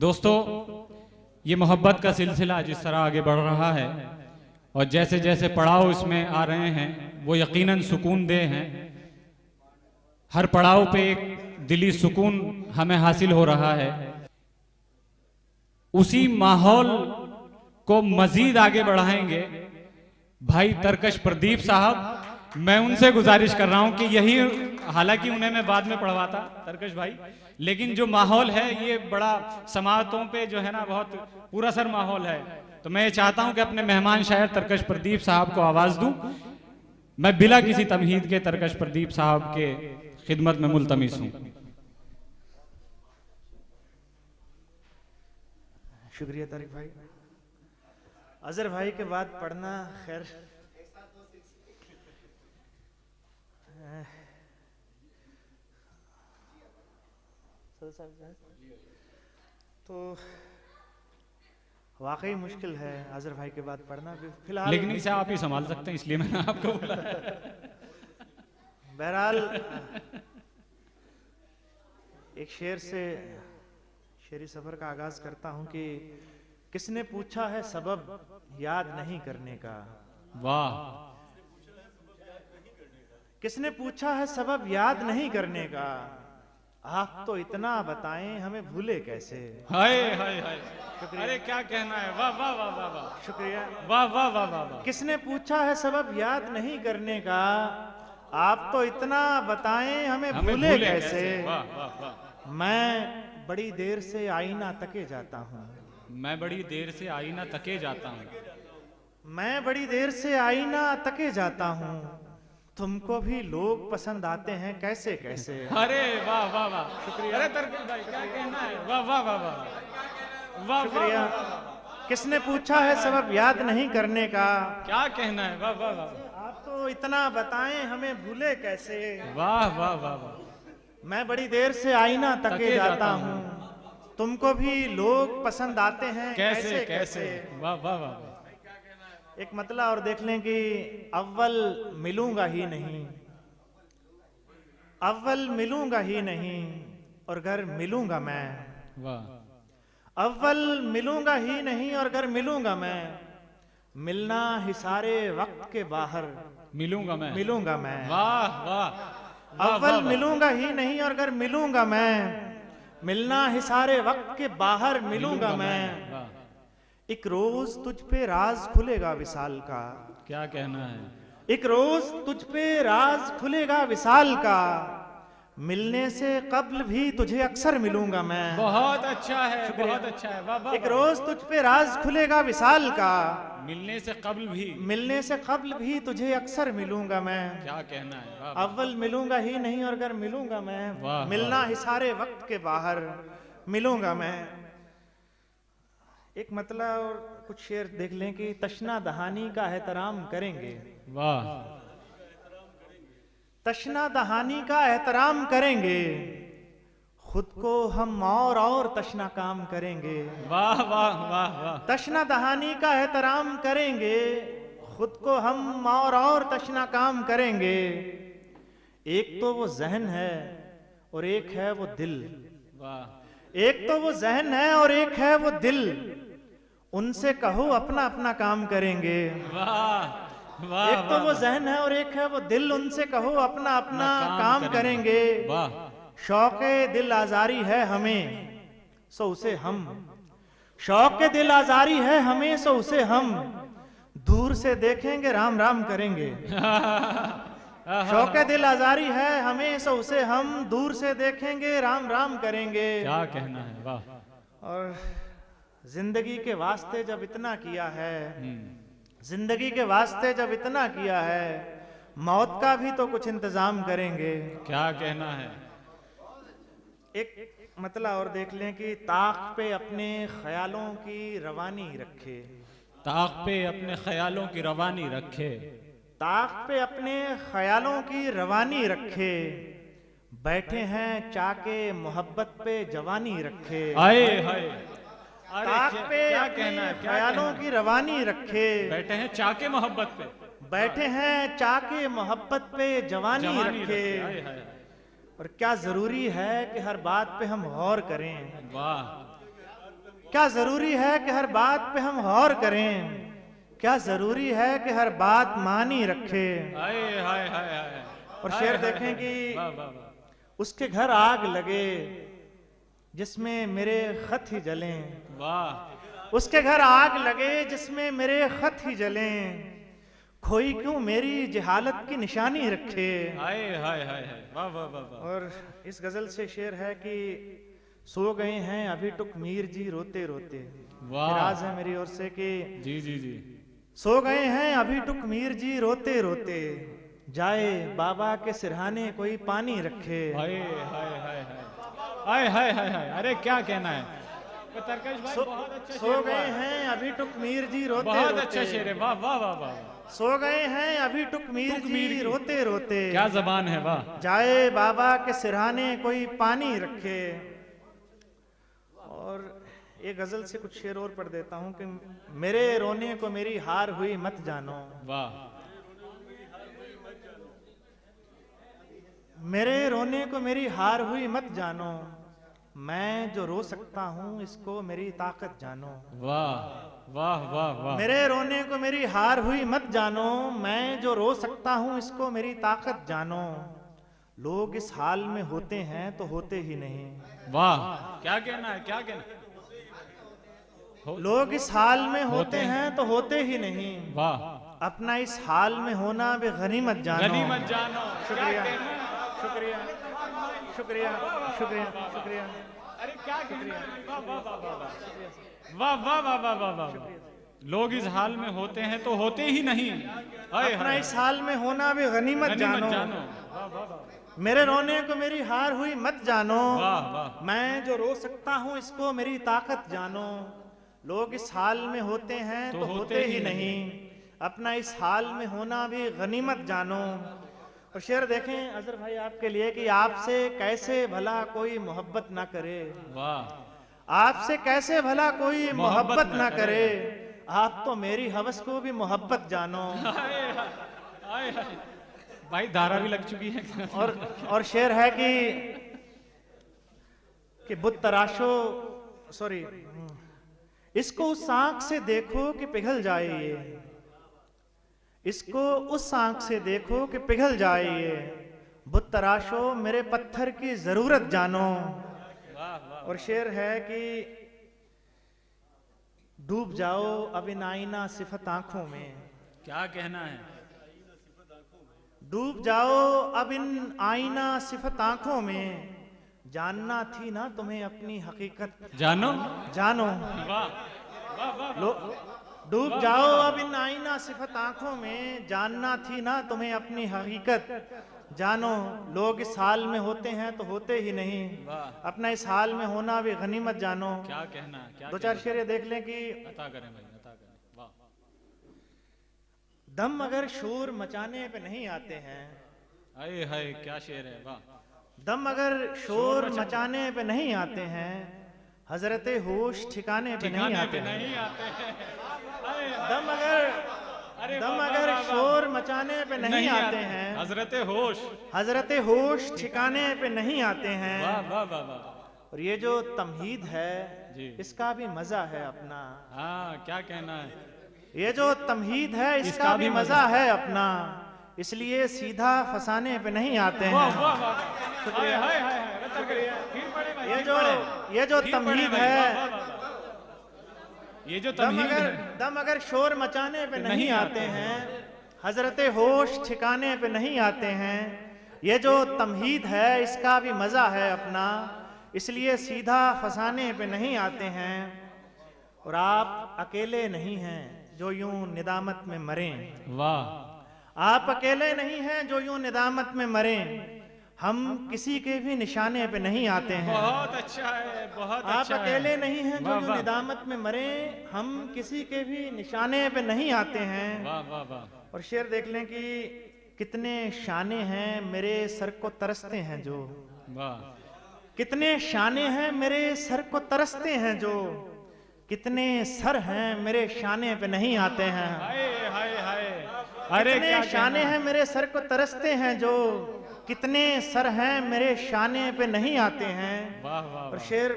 दोस्तों, ये मोहब्बत का सिलसिला जिस तरह आगे बढ़ रहा है और जैसे जैसे पड़ाव इसमें आ रहे हैं वो यकीनन सुकून दे हैं। हर पड़ाव पे एक दिली सुकून हमें हासिल हो रहा है। उसी माहौल को मजीद आगे बढ़ाएंगे भाई तरकश प्रदीप साहब। मैं उनसे गुजारिश कर रहा हूं कि यही, हालांकि उन्हें मैं बाद में पढ़वाता तरकश भाई, लेकिन जो माहौल है ये बड़ा समातों पे जो है ना बहुत पूरा सर माहौल है, तो मैं ये चाहता हूं कि अपने मेहमान शायर तरकश प्रदीप साहब को आवाज दूं। मैं बिला किसी तमहीद के तरकश प्रदीप साहब के खिदमत में मुल्तमिस हूं। शुक्रिया तारिक भाई। अजहर भाई के बाद पढ़ना खैर तो वाकई मुश्किल है अजहर भाई के बाद पढ़ना भी फिलहाल, लेकिन इसे आप ही संभाल सकते हैं इसलिए मैंने आपको बोला। बहरहाल एक शेर से शेरी सफर का आगाज करता हूं कि किसने पूछा है सबब याद नहीं करने का। वाह। किसने पूछा है सबब याद नहीं करने का, आप तो इतना बताएं हमें भूले कैसे। हाय हाय हाय, अरे क्या कहना है, वाह वाह वाह वाह वाह, शुक्रिया, वाह वाह वाह वाह वाह। किसने पूछा है सबब याद नहीं करने का, आप तो इतना बताएं हमें भूले कैसे। वाह वाह वाह। मैं बड़ी देर से आईना तके जाता हूँ, मैं बड़ी देर से आईना तके जाता हूँ, मैं बड़ी देर से आईना तके जाता हूँ, तुमको भी लोग पसंद आते हैं कैसे कैसे। अरे वाह वाह वाह, शुक्रिया। अरे तरकीब भाई क्या कहना है, वाह वाह वाह वाह वाह, शुक्रिया। किसने पूछा है सबब याद नहीं करने का, क्या कहना है, वाह वाह वाह, आप तो इतना बताएं हमें भूले कैसे। वाह वाह वाह वाह। मैं बड़ी देर से आईना तके जाता हूँ, तुमको भी लोग पसंद आते हैं कैसे कैसे। वाह वाह वाह। एक मतला और देख लें कि अव्वल मिलूंगा ही नहीं, अव्वल मिलूंगा ही नहीं और घर मिलूंगा मैं। वाह। अव्वल मिलूंगा ही नहीं और घर मिलूंगा मैं, मिलना ही सारे वक्त के बाहर मिलूंगा मैं, मिलूंगा मैं। वाह वाह। अव्वल मिलूंगा ही नहीं और घर मिलूंगा मैं, मिलना ही सारे वक्त के बाहर मिलूंगा मैं। एक रोज तुझ पे राज खुलेगा विशाल का, क्या कहना है, एक रोज तुझ पे राज खुलेगा विशाल का, मिलने से कब्ल भी तुझे अक्सर मिलूंगा मैं। बहुत अच्छा है, बहुत अच्छा है, वाह वाह। एक रोज तुझ पे राज खुलेगा विशाल का, मिलने से कब्ल भी, मिलने से कब्ल भी तुझे अक्सर मिलूंगा मैं। क्या कहना है, वाह। अव्वल मिलूंगा ही नहीं और अगर मिलूंगा मैं, वाह, मिलना वाह। ही सारे वक्त के बाहर मिलूंगा मैं। एक मतलब और कुछ शेर देख लें कि तशना दहानी का एहतराम करेंगे। वाह। तशना दहानी का एहतराम करेंगे, खुद को हम और तशना काम करेंगे। वाह वाह वाह वाह। तशना दहानी का एहतराम करेंगे, खुद को हम और तशना काम करेंगे। एक तो वो जहन है और एक है वो दिल। वाह। एक तो वो जहन है और एक है वो दिल, उनसे कहो अपना अपना काम करेंगे। वाह वाह। एक तो वो जहन है और एक है वो दिल, उनसे कहो अपना अपना काम करेंगे। वाह। शौक़े दिल आजारी है हमें सो उसे हम, शौक़े दिल आजारी है हमें सो उसे हम, दूर से देखेंगे राम राम करेंगे। शौक़े दिल आजारी है हमें सो उसे हम, दूर से देखेंगे राम राम करेंगे। क्या कहना है, वाह। और जिंदगी के वास्ते जब इतना किया है, जिंदगी के वास्ते जब इतना किया है, मौत का भी तो कुछ इंतजाम करेंगे। क्या कहना है। एक मतलब और देख लें कि ताक पे अपने ख्यालों की रवानी रखे, ताक पे अपने ख्यालों की रवानी रखे, ताक पे अपने ख्यालों की रवानी रखे, बैठे हैं चाके मोहब्बत पे जवानी रखे। हाय हाय। ताक पे क्या अपने कहना है, ख्यालों की रवानी रखे, बैठे हैं चाके मोहब्बत पे, बैठे हैं चाके मोहब्बत पे जवानी रखे। हाय हाय। और क्या जरूरी है कि हर बात पे हम गौर करें। वाह क्या जरूरी है कि हर बात पे हम गौर करें, क्या जरूरी है कि हर बात मानी रखे। हाय हाय हाय हाय। और शेर देखें कि वाह वाह वाह। उसके घर आग लगे जिसमें मेरे खत ही जलें, वाह। उसके घर आग लगे जिसमें मेरे खत ही जलें, खोई क्यों मेरी जहालत की निशानी रखे। हाय हाय हाय हाय। वाह वाह वाह वाह। और इस गजल से शेर है कि सो गए हैं अभी टुक मीर जी रोते रोते। वाह। राज है मेरी ओर से कि जी जी जी। सो गए हैं अभी टुक मीर जी रोते रोते, जाए बाबा के सिरहाने कोई पानी रखे। हाय हाय हाय हाय हाय हाय हाय हाय। अरे क्या कहना है तरकश भाई, बहुत अच्छा सो शेर। गए हैं अभी टुक मीर जी रोते बहुत रोते। अच्छा शेर है। वाह वाह वाह वाह। सो गए हैं अभी टुक मीर जी रोते रोते, क्या जबान है। वाह। जाए बाबा के सिरहाने कोई पानी रखे। और एक गजल से कुछ शेर और पढ़ देता हूं कि मेरे रोने को मेरी हार हुई मत जानो। वाह। मेरे रोने को मेरी हार हुई मत जानो, मैं जो रो सकता हूं इसको मेरी ताकत जानो। वाह वाह वाह वाह। मेरे रोने को मेरी हार हुई मत जानो, मैं जो रो सकता हूं इसको मेरी ताकत जानो। लोग इस हाल में होते हैं तो होते ही नहीं। वाह। क्या कहना है, क्या कहना। लोग इस हाल में होते हैं तो होते ही नहीं। वाह। अपना इस हाल में होना भी गनीमत जानो। गनीमत जानो। शुक्रिया शुक्रिया शुक्रिया शुक्रिया शुक्रिया। अरे क्या कहना है। वाह वाह वाह वाह वाह वाह वाह वाह वाह वाह। लोग इस हाल में होते हैं तो होते ही नहीं। हाय अपना हाय। इस हाल में होना भी गनीमत जानो। वाह वाह वाह। मेरे रोने को मेरी हार हुई मत जानो, वाह वाह। मैं जो रो सकता हूँ इसको मेरी ताकत जानो। लोग इस हाल में होते हैं तो होते ही नहीं, अपना इस हाल में होना भी गनीमत जानो। और शेर देखें अजहर भाई आपके लिए कि आपसे कैसे भला कोई मोहब्बत ना करे। वाह। आपसे कैसे भला कोई मोहब्बत ना करे, आप तो मेरी हवस को भी मोहब्बत जानो। हाय हाय हाय। भाई धारा भी लग चुकी है। और शेर है कि बुत तराशो, सॉरी, इसको उस आंख से देखो कि पिघल जाए ये, इसको उस आंख से देखो कि पिघल जाए ये, बुत तराशो मेरे पत्थर की जरूरत जानो। और शेर है कि डूब जाओ अब इन आईना सिफत आंखों में। क्या कहना है। डूब जाओ अब इन आईना सिफत आंखों में, जानना थी ना तुम्हें अपनी हकीकत जानो। जानो। वाह वाह वाह। लो डूब जाओ अब इन आईना सिफत आंखों में, जानना थी ना तुम्हें अपनी हकीकत जानो। लोग इस हाल में होते हैं तो होते ही नहीं, अपना इस हाल में होना भी गनीमत जानो। क्या कहना है, क्या दो चार शेर देख लें कि अता करें भाई, अता करें। वाह। दम अगर शोर मचाने पे नहीं आते हैं, हाय हाय क्या शेर है। वाह। दम अगर शोर मचाने पे नहीं आते हैं, हजरते होश ठिकाने पे नहीं आते हैं। दम अगर शोर मचाने पे नहीं आते हैं, हजरते होश, हजरते होश ठिकाने पे नहीं आते हैं। वाह वाह वाह वाह। और ये जो तमहीद है जी, इसका भी मजा है अपना। हाँ क्या कहना है। ये जो तमहीद है इसका भी मजा है अपना, इसलिए सीधा फसाने पे नहीं आते हैं। वाह वाह वाह। शुक्रिया। हाय हाय हाय। ये जो तमहीद है, ये जो तमहीद है, दम अगर शोर मचाने पे नहीं आते हैं, हजरते होश ठिकाने पे नहीं आते हैं। ये जो तमहीद है इसका भी मजा है अपना, इसलिए सीधा फसाने पे नहीं आते हैं। और आप अकेले नहीं हैं जो यूं निदामत में मरें। वाह। आप अकेले नहीं हैं जो यूं निदामत में मरें, हम किसी के भी निशाने पे नहीं आते हैं। बहुत अच्छा है, बहुत आप अच्छा अकेले है। नहीं हैं जो वाह, यूं वाह। निदामत में मरे, हम किसी के भी निशाने पे नहीं आते हैं। वाह वाह वाह। और शेर देख लें कि कितने शाने हैं मेरे सर को तरसते हैं जो, वाह। कितने शाने हैं मेरे सर को तरसते हैं जो, कितने सर हैं मेरे शाने पे नहीं आते हैं। हाय हाय हाय। अरे कितने क्या शाने हैं मेरे सर को तरसते हैं जो, कितने सर हैं मेरे शाने पे नहीं आते हैं। वाह वाह और वाह। शेर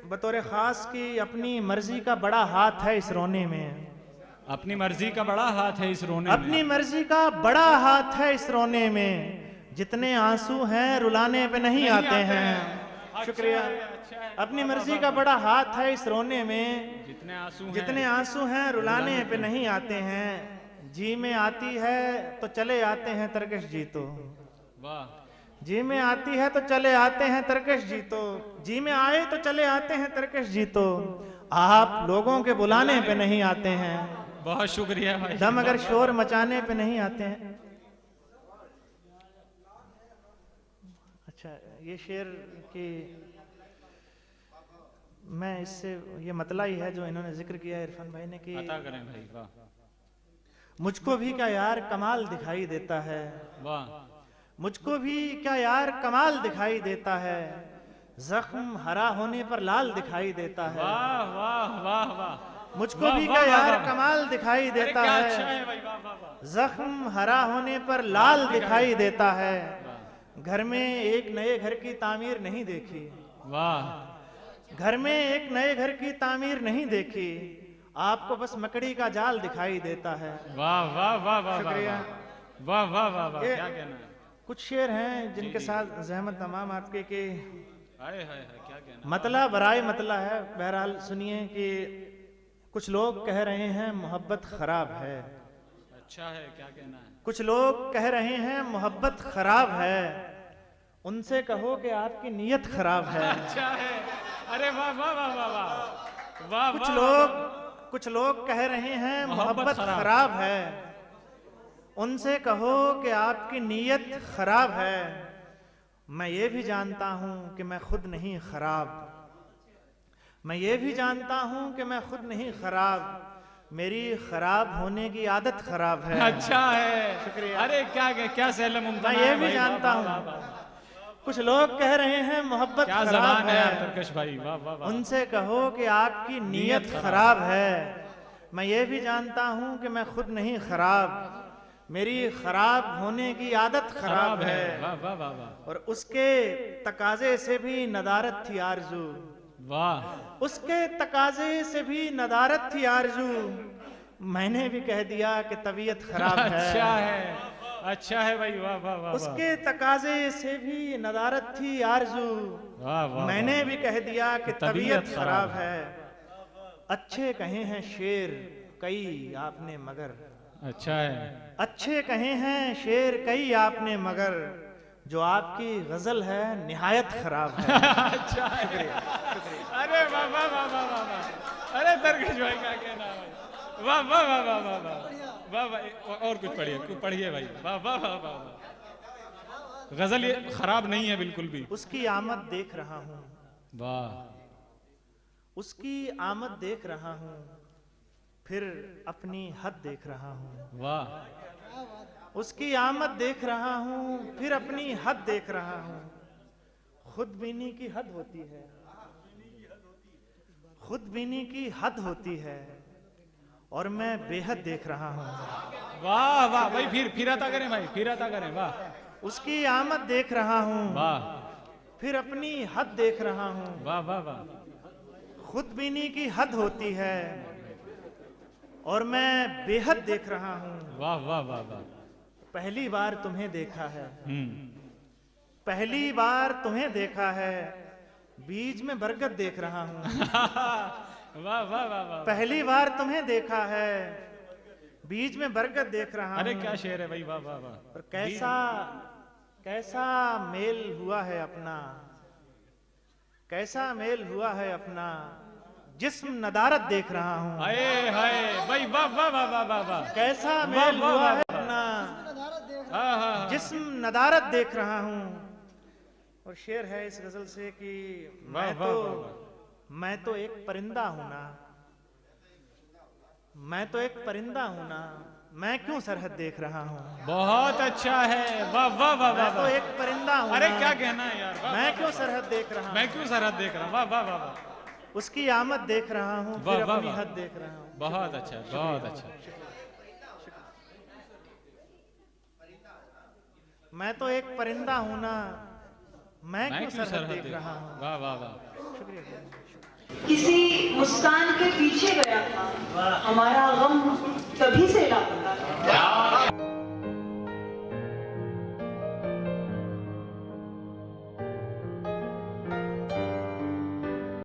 बतौर खास की अपनी मर्जी का बड़ा हाथ है इस रोने में, अपनी मर्जी का बड़ा हाथ है इस रोने अपनी मर्जी का बड़ा हाथ है इस रोने में, जितने आंसू हैं रुलाने पे नहीं आते हैं। शुक्रिया। अपनी मर्जी का बड़ा हाथ है इस रोने में, जितने आंसू हैं रुलाने पे नहीं आते हैं। जी में आती है तो चले आते हैं तरकश जी तो, वाह, जी में आती है तो चले आते हैं तरकश जी तो, जी में आए तो चले आते हैं तरकश जी तो, आप लोगों के बुलाने पे नहीं आते हैं। बहुत शुक्रिया भाई। दम अगर शोर मचाने पे नहीं आते हैं। अच्छा, ये शेर की मैं इससे ये मतला ही है जो इन्होंने जिक्र किया इरफान भाई ने कि अता करें भाई। वाह, मुझको भी क्या यार कमाल दिखाई देता है, वाह, मुझको भी क्या यार कमाल दिखाई देता है, जख्म हरा होने पर लाल दिखाई देता है। वाह, वाह, वाह, वाह, मुझको भी क्या यार कमाल दिखाई अरे देता क्या है, अच्छा है भाई। वाह, वाह, वाह, जख्म हरा होने पर लाल दिखाई देता है। घर में एक नए घर की तामीर नहीं देखी, वाह, घर में एक नए घर की तामीर नहीं देखी, आपको बस मकड़ी का जाल दिखाई देता है। वाह, वाह, वाह, वाह, शुक्रिया। वाह, वाह, वाह, वाह, क्या कहना है। कुछ शेर हैं जिनके साथ जहमत तमाम आपके के हाय हाय हाय, क्या कहना। मतला बराए मतला है। बहरहाल सुनिए कि कुछ लोग कह रहे हैं मोहब्बत खराब है, अच्छा है, क्या कहना है। कुछ लोग कह रहे हैं मोहब्बत खराब है, उनसे कहो कि आपकी नीयत खराब है। अच्छा है, अरे वाह, वाह, वाह, वाह, वाह, वाह, कुछ लोग कह रहे हैं मोहब्बत खराब है, उनसे कहो कि आपकी नीयत खराब है। मैं ये भी जानता हूं कि मैं खुद नहीं खराब, मैं ये भी जानता हूं कि मैं खुद नहीं खराब, मेरी खराब होने की आदत खराब है। अच्छा है, शुक्रिया। अरे क्या सैलम मुमतना मैं ये है भी भाई, जानता वाह, हूं वाह, वाह, वाह। कुछ लोग कह रहे हैं मोहब्बत क्या खराब जबान है यार है, तरकश भाई। वाह, वाह, वाह। उनसे कहो कि आपकी नीयत खराब है। मैं ये भी जानता हूं कि मैं खुद नहीं खराब, मेरी खराब होने की आदत खराब है। वाह, वाह, वाह, वाह, और उसके तकाजे से भी नदारत थी आरजू, वाह, उसके तकाजे से भी नदारत थी आरजू, मैंने भी कह दिया कि तबीयत खराब है। अच्छा है, अच्छा है भाई। वाह, वाह, वाह, उसके तकाजे से भी नदारत थी आरजू, वाह, वाह, मैंने भी कह दिया कि तबीयत खराब है। है। अच्छे कहे हैं शेर कई आपने मगर, अच्छा है, अच्छे कहे हैं शेर कई आपने मगर, जो आपकी गजल है निहायत खराब है। अच्छा है। अरे वाह, वाह, वाह, वाह, वाह, वाह, अरे तरकश भाई क्या कहना है भाई। वाह, वाह, वाह, वाह, वाह, वाह, वाह, वाह, और कुछ पढ़िए भाई। वाह, वाह, वाह, वाह, वाह, गजल ये खराब नहीं है बिल्कुल भी। उसकी आमद देख रहा हूँ, वाह, उसकी आमद देख रहा हूँ, फिर अपनी हद देख रहा हूँ। वाह, उसकी आमद देख रहा हूँ, फिर अपनी हद देख रहा हूँ। खुदबीनी की हद होती है, खुदबीनी की हद होती है, और मैं बेहद देख रहा हूँ। वाह, वाह भाई, फिर अता करें भाई, फिर अता करें। वाह, उसकी आमद देख रहा हूँ, वाह, फिर अपनी हद देख रहा हूँ। वाह, वाह, वाह, खुदबीनी की हद होती है, और मैं बेहद देख रहा हूँ। वाह, वाह, वाह, वाह। पहली बार तुम्हें देखा है, पहली बार तुम्हें देखा है, बीज में बरगद देख रहा हूँ। वाह, वाह, वाह, वाह, पहली बार तुम्हें देखा है, बीज में बरगद देख रहा हूँ। अरे क्या शेर है भाई। वाह, वाह, वाह, और कैसा कैसा मेल हुआ है अपना, कैसा मेल हुआ है अपना, जिस्म नदारत देख रहा हूँ। हाय हाय भाई। वाह, वाह, वाह, वाह, वाह, वाह, कैसा वाह, मेल वाह, हुआ वाह, है वाह। अपना, हाँ, हाँ, हाँ। जिस्म नदारत देख रहा हूँ। और शेर है इस गजल से कि वाह, वाह, वाह, वाह। मैं तो एक परिंदा हूं ना, मैं तो एक परिंदा हूं ना, मैं क्यों सरहद देख रहा हूँ। बहुत अच्छा है। वाह, वाह, वाह, मैं वाह, तो वाह। एक परिंदा हूं अरे ना, क्या कहना है यार। वाह, मैं वाह, क्यों वाह, सरहद देख रहा हूँ। मैं क्यों सरहद देख रहा हूँ। वाह, वाह, वाह, वाह, उसकी आमद देख रहा हूँ, वाह, फिर वाह, अपनी वाह। हद देख रहा हूँ। बहुत अच्छा, बहुत अच्छा। मैं तो एक परिंदा हूं ना, मैं क्यों सरहद देख देख रहा हूँ। वाह, वाह, वाह। शुक्रिया। किसी मुस्कान के पीछे गया था हमारा गम तभी से लापता था।